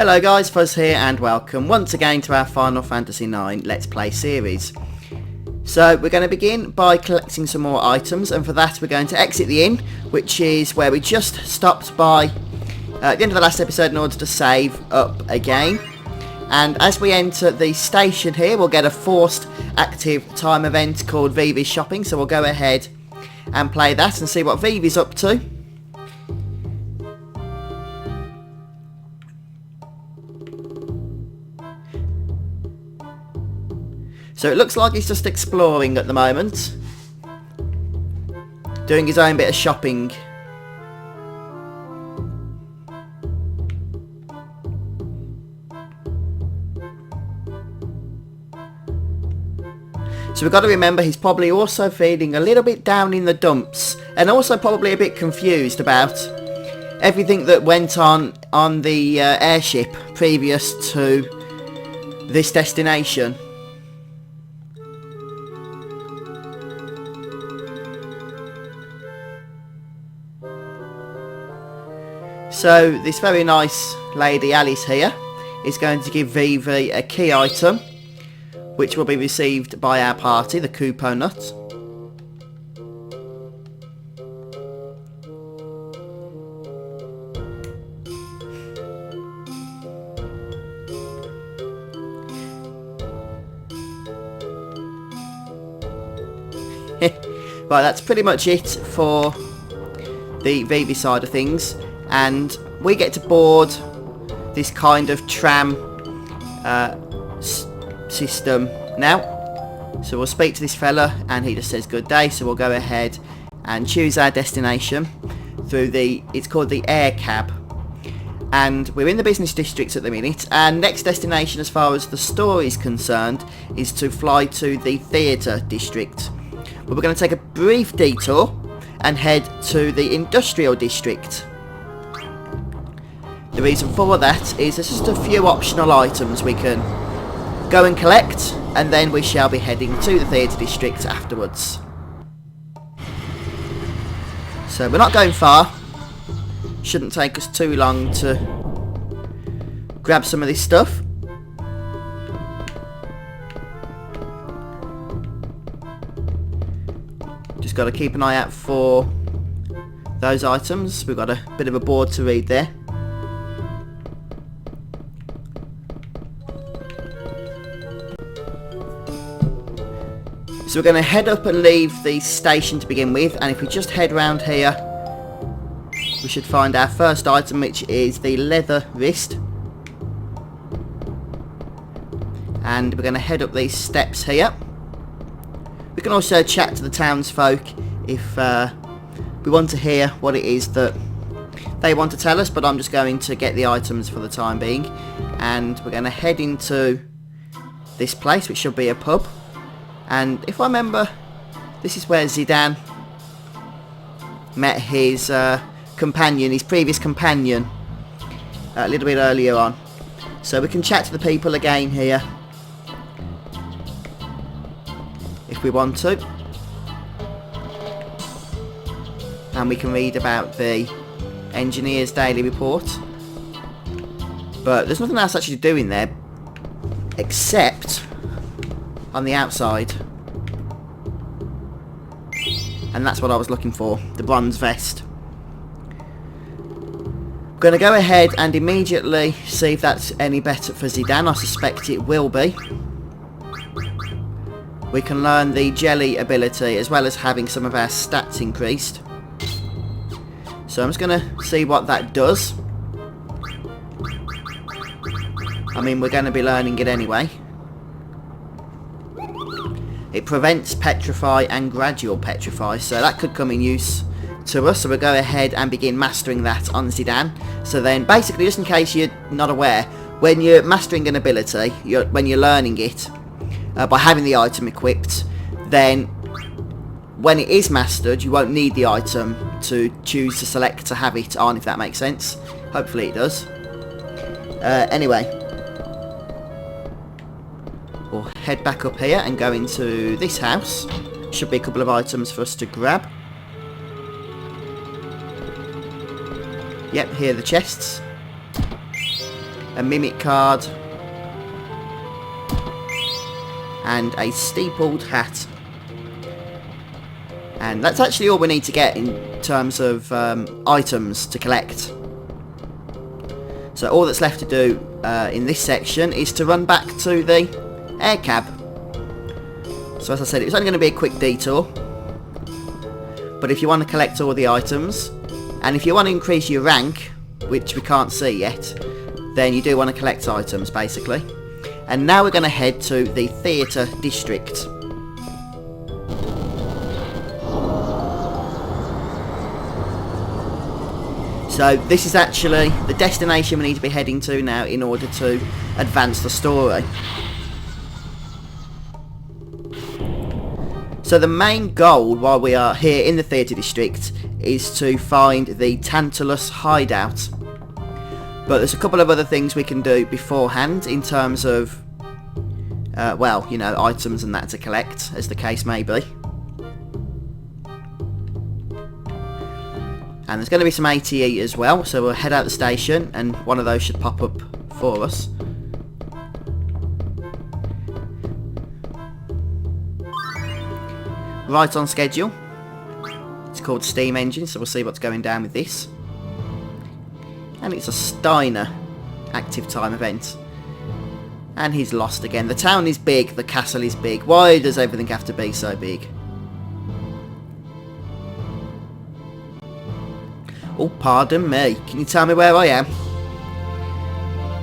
Hello guys, Fuzz here and welcome once again to our Final Fantasy IX Let's Play series. So we're going to begin by collecting some more items, and for that we're going to exit the inn, which is where we just stopped by at the end of the last episode in order to save up again. And as we enter the station here, we'll get a forced active time event called Vivi's Shopping, so we'll go ahead and play that and see what Vivi's up to. So it looks like he's just exploring at the moment, doing his own bit of shopping. So we've got to remember he's probably also feeling a little bit down in the dumps, and also probably a bit confused about everything that went on the airship previous to this destination. So this very nice lady Alice here is going to give Vivi a key item, which will be received by our party, the Kupo Nut. Right, that's pretty much it for the Vivi side of things. And we get to board this kind of tram system now. So we'll speak to this fella and he just says good day, so we'll go ahead and choose our destination through it's called the air cab, and we're in the business district at the minute. Our next destination as far as the story is concerned is to fly to the theatre district, but we're going to take a brief detour and head to the industrial district. The reason for that is there's just a few optional items we can go and collect, and then we shall be heading to the theatre district afterwards. So we're not going far. Shouldn't take us too long to grab some of this stuff. Just got to keep an eye out for those items. We've got a bit of a board to read there. So we're going to head up and leave the station to begin with, and if we just head round here we should find our first item, which is the leather wrist. And we're going to head up these steps here. We can also chat to the townsfolk if we want to hear what it is that they want to tell us, but I'm just going to get the items for the time being. And we're going to head into this place, which should be a pub. And if I remember, this is where Zidane met his companion, his previous companion, a little bit earlier on. So we can chat to the people again here, if we want to. And we can read about the engineer's daily report. But there's nothing else actually to do in there, except on the outside, and that's what I was looking for, the bronze vest. I'm going to go ahead and immediately see if that's any better for Zidane. I suspect it will be. We can learn the jelly ability as well as having some of our stats increased, so I'm just going to see what that does. I mean, we're going to be learning it anyway. It prevents petrify and gradual petrify, so that could come in use to us. So we'll go ahead and begin mastering that on Zidane. So then, basically, just in case you're not aware, when you're mastering an ability, when you're learning it, by having the item equipped, then when it is mastered, you won't need the item to choose to select to have it on, if that makes sense. Hopefully it does. Anyway, we'll head back up here and go into this house. Should be a couple of items for us to grab. Yep, here are the chests. a mimic card, and a steepled hat. And that's actually all we need to get in terms of items to collect. So all that's left to do in this section is to run back to the air cab. So as I said, it's only going to be a quick detour. But if you want to collect all the items, and if you want to increase your rank, which we can't see yet, then you do want to collect items basically. And now we're going to head to the theatre district. So this is actually the destination we need to be heading to now in order to advance the story. So the main goal while we are here in the theatre district is to find the Tantalus hideout. But there's a couple of other things we can do beforehand in terms of, well, you know, items and that to collect, as the case may be. And there's going to be some ATE as well, so we'll head out the station and one of those should pop up for us. Right on schedule. It's called Steam Engine, so we'll see what's going down with this. And it's a Steiner active time event. And he's lost again. The town is big, the castle is big. Why does everything have to be so big? Oh, pardon me. Can you tell me where I am?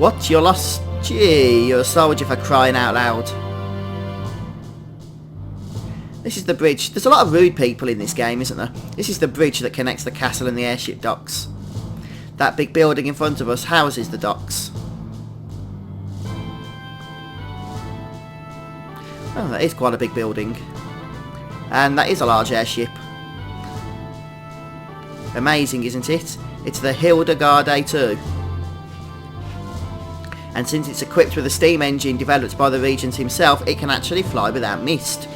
What? You're lost? Gee, you're a soldier for crying out loud. This is the bridge. There's a lot of rude people in this game, isn't there? This is the bridge that connects the castle and the airship docks. That big building in front of us houses the docks. Oh, that is quite a big building. And that is a large airship. Amazing, isn't it? It's the Hildegard A2. And since it's equipped with a steam engine developed by the Regent himself, it can actually fly without mist.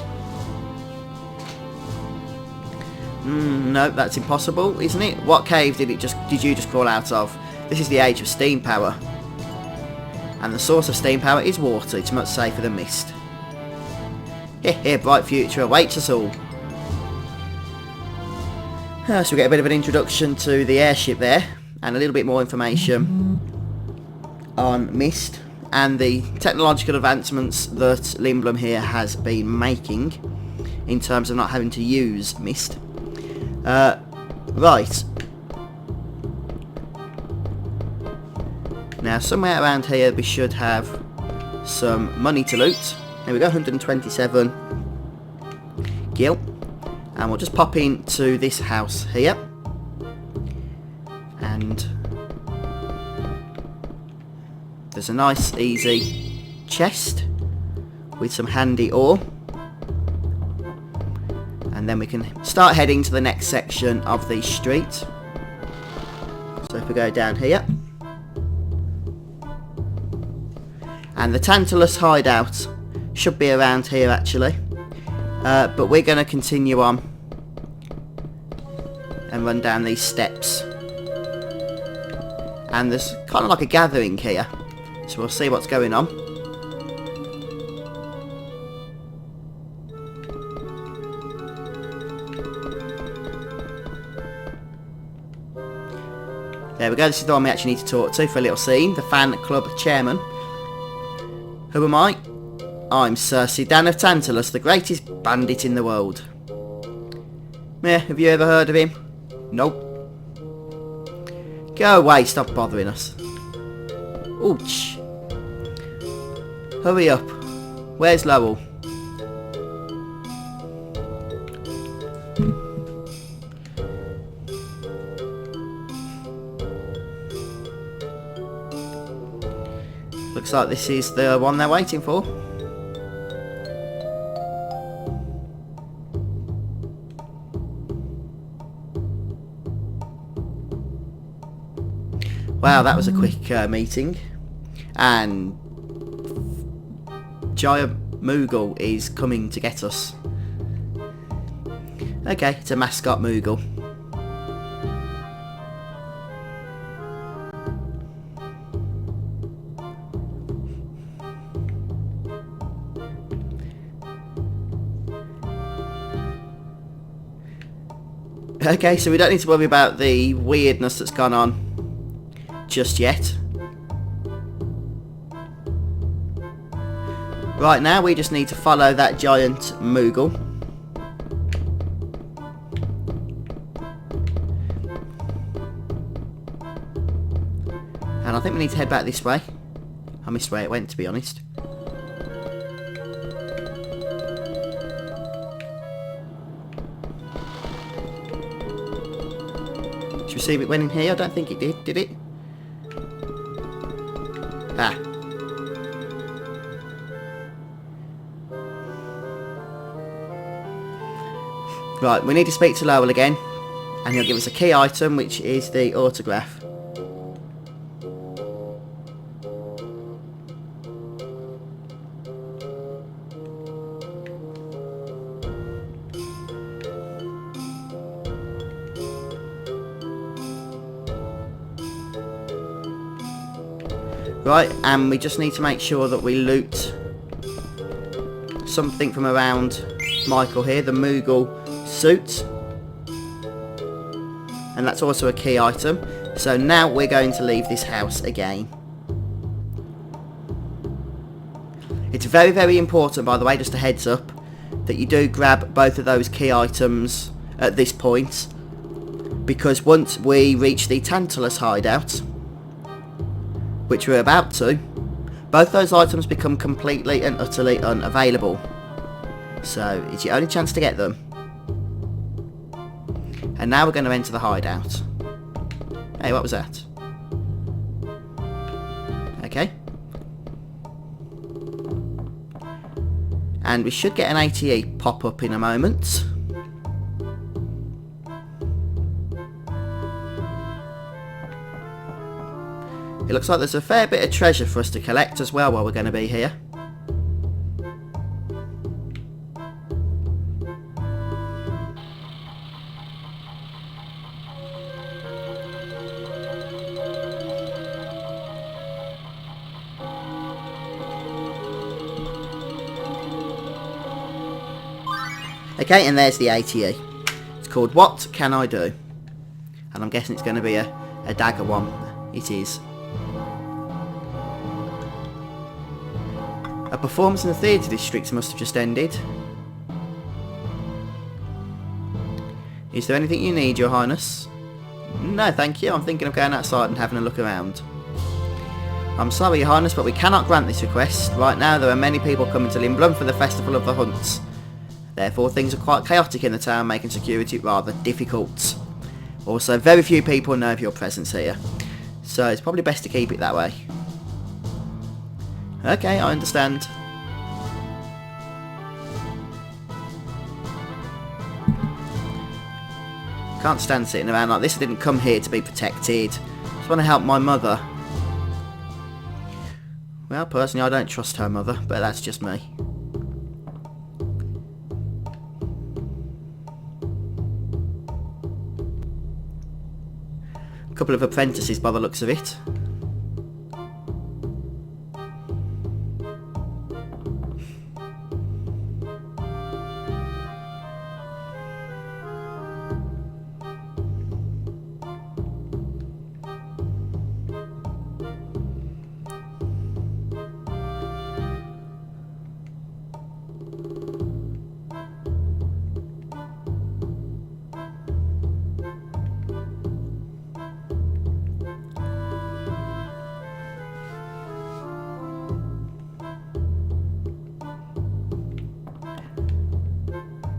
No, that's impossible, isn't it? What cave did you just crawl out of? This is the age of steam power. And the source of steam power is water. It's much safer than mist. Here, bright future awaits us all. So we get a bit of an introduction to the airship there, and a little bit more information on mist and the technological advancements that Lindblom here has been making in terms of not having to use mist. Right. Now somewhere around here we should have some money to loot. There we go, 127 gil. And we'll just pop into this house here. And there's a nice easy chest with some handy ore. And then we can start heading to the next section of the street. So if we go down here. And the Tantalus hideout should be around here actually. But we're going to continue on and run down these steps. And there's kind of like a gathering here. So we'll see what's going on. There we go, this is the one we actually need to talk to for a little scene. The fan club chairman. Who am I? I'm Sir Sidan of Tantalus, the greatest bandit in the world. Meh, have you ever heard of him? Nope. Go away, stop bothering us. Ouch. Hurry up. Where's Lowell? Looks like this is the one they're waiting for. Wow, that was a quick meeting. And Giant Maagle is coming to get us. Okay, it's a mascot Maagle. Okay, so we don't need to worry about the weirdness that's gone on just yet. Right now we just need to follow that giant Maagle. And I think we need to head back this way. I missed where it went, to be honest. Did you see if it went in here? I don't think it did it? Ah. Right, we need to speak to Lowell again, and he'll give us a key item, which is the autograph. Right, and we just need to make sure that we loot something from around Michael here, the Maagle suit. And that's also a key item. So now we're going to leave this house again. It's very, very important, by the way, just a heads up, that you do grab both of those key items at this point. Because once we reach the Tantalus hideout, which we're about to, both those items become completely and utterly unavailable. So it's your only chance to get them. And now we're going to enter the hideout. Hey, what was that? Okay. And we should get an ATE pop up in a moment. It looks like there's a fair bit of treasure for us to collect as well while we're going to be here. Okay, and there's the ATE. It's called What Can I Do? And I'm guessing it's going to be a dagger one. It is. A performance in the theatre district must have just ended. Is there anything you need, Your Highness? No, thank you. I'm thinking of going outside and having a look around. I'm sorry, Your Highness, but we cannot grant this request. Right now, there are many people coming to Limblum for the Festival of the Hunts. Therefore, things are quite chaotic in the town, making security rather difficult. Also, very few people know of your presence here. So it's probably best to keep it that way. Okay, I understand. Can't stand sitting around like this. I didn't come here to be protected. Just want to help my mother. Well, personally, I don't trust her mother, but that's just me. A couple of apprentices by the looks of it.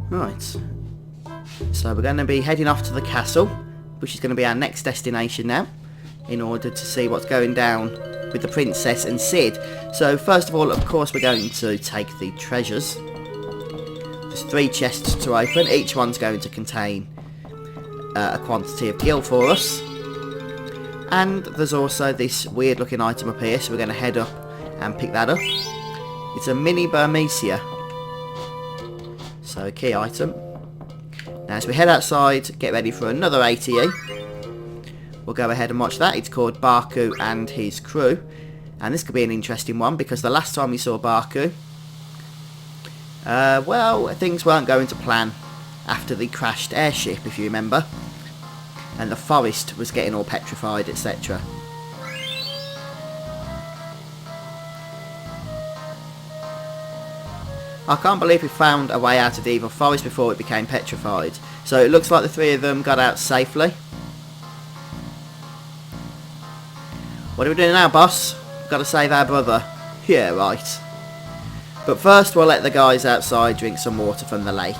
Right, so we're going to be heading off to the castle, which is going to be our next destination now, in order to see what's going down with the princess and Sid. So first of all, of course, we're going to take the treasures. There's 3 chests to open, each one's going to contain a quantity of gil for us. And there's also this weird looking item up here, so we're going to head up and pick that up. It's a Mini-Burmecia. So, key item. Now, as we head outside, get ready for another ATE. We'll go ahead and watch that. It's called Baku and His Crew. And this could be an interesting one, because the last time we saw Baku, well, things weren't going to plan. after the crashed airship, if you remember. And the forest was getting all petrified, etc. I can't believe we found a way out of the evil forest before it became petrified. So it looks like the three of them got out safely. What are we doing now, boss? We've got to save our brother. Yeah, right. But first we'll let the guys outside drink some water from the lake.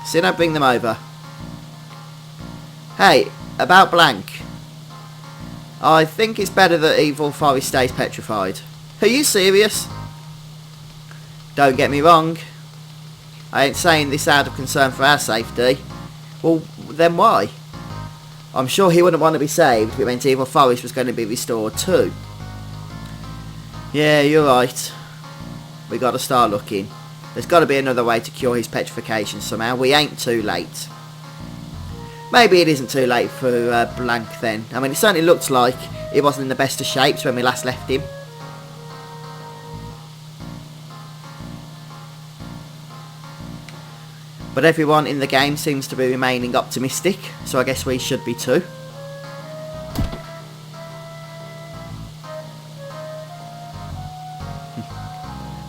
Soon I'll bring them over. Hey, about blank. I think it's better that evil forest stays petrified. Are you serious? Don't get me wrong. I ain't saying this out of concern for our safety. Well, then why? I'm sure he wouldn't want to be saved if it meant evil forest was going to be restored too. Yeah, you're right. We got to start looking. There's got to be another way to cure his petrification somehow. We ain't too late. Maybe it isn't too late for Blank then. I mean, it certainly looks like he wasn't in the best of shapes when we last left him. But everyone in the game seems to be remaining optimistic, so I guess we should be too.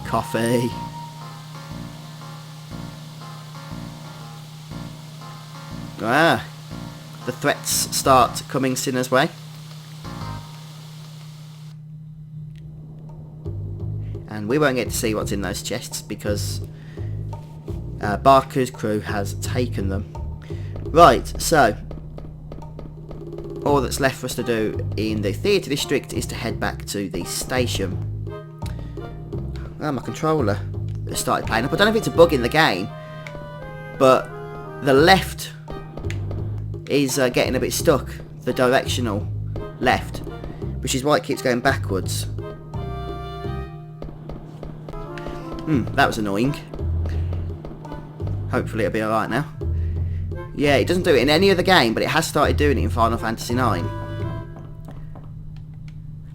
Coffee. Ah, the threats start coming Sinner's way. And we won't get to see what's in those chests because Barker's crew has taken them. Right, so all that's left for us to do in the theatre district is to head back to the station. Oh, my controller has started playing up. I don't know if it's a bug in the game, but the left is getting a bit stuck, the directional left, which is why it keeps going backwards. That was annoying. Hopefully it'll be alright now. Yeah, it doesn't do it in any other game, but it has started doing it in Final Fantasy IX.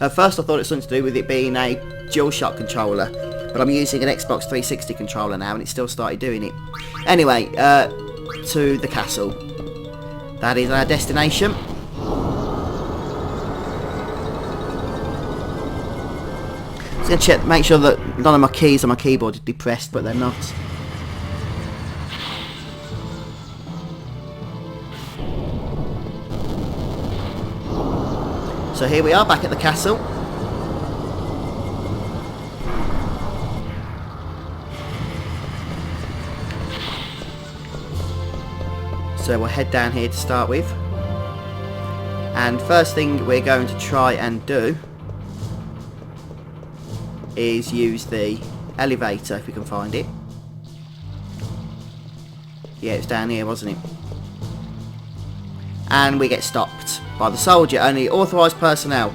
At first I thought it was something to do with it being a DualShock controller, but I'm using an Xbox 360 controller now and it still started doing it. Anyway, to the castle. That is our destination. Just going to check, make sure that none of my keys on my keyboard are depressed, but they're not. So here we are back at the castle. So we'll head down here to start with. And first thing we're going to try and do is use the elevator if we can find it. Yeah, it's down here, wasn't it? And we get stopped by the soldier. Only authorised personnel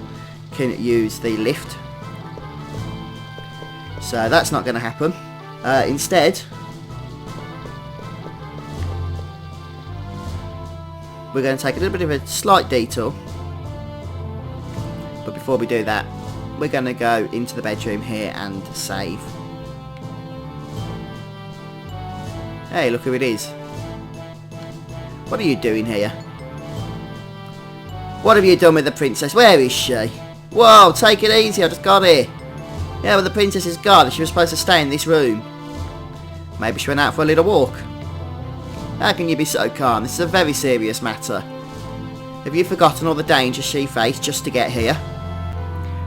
can use the lift. So that's not going to happen. Instead, we're going to take a little bit of a slight detour. But before we do that, we're going to go into the bedroom here and save. Hey, look who it is. What are you doing here? What have you done with the princess? Where is she? Whoa, take it easy, I just got here. Yeah, well, the princess is gone. She was supposed to stay in this room. Maybe she went out for a little walk. How can you be so calm? This is a very serious matter. Have you forgotten all the dangers she faced just to get here?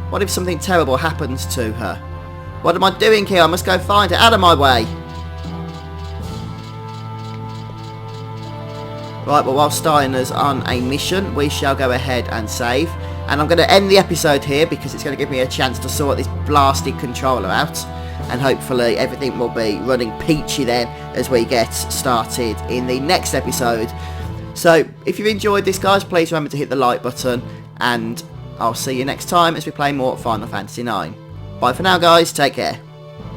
What if something terrible happens to her? What am I doing here? I must go find her. Out of my way. Right, but while Steiner's on a mission, we shall go ahead and save. And I'm going to end the episode here because it's going to give me a chance to sort this blasted controller out. And hopefully everything will be running peachy then as we get started in the next episode. So, if you've enjoyed this, guys, please remember to hit the like button. And I'll see you next time as we play more Final Fantasy IX. Bye for now, guys. Take care.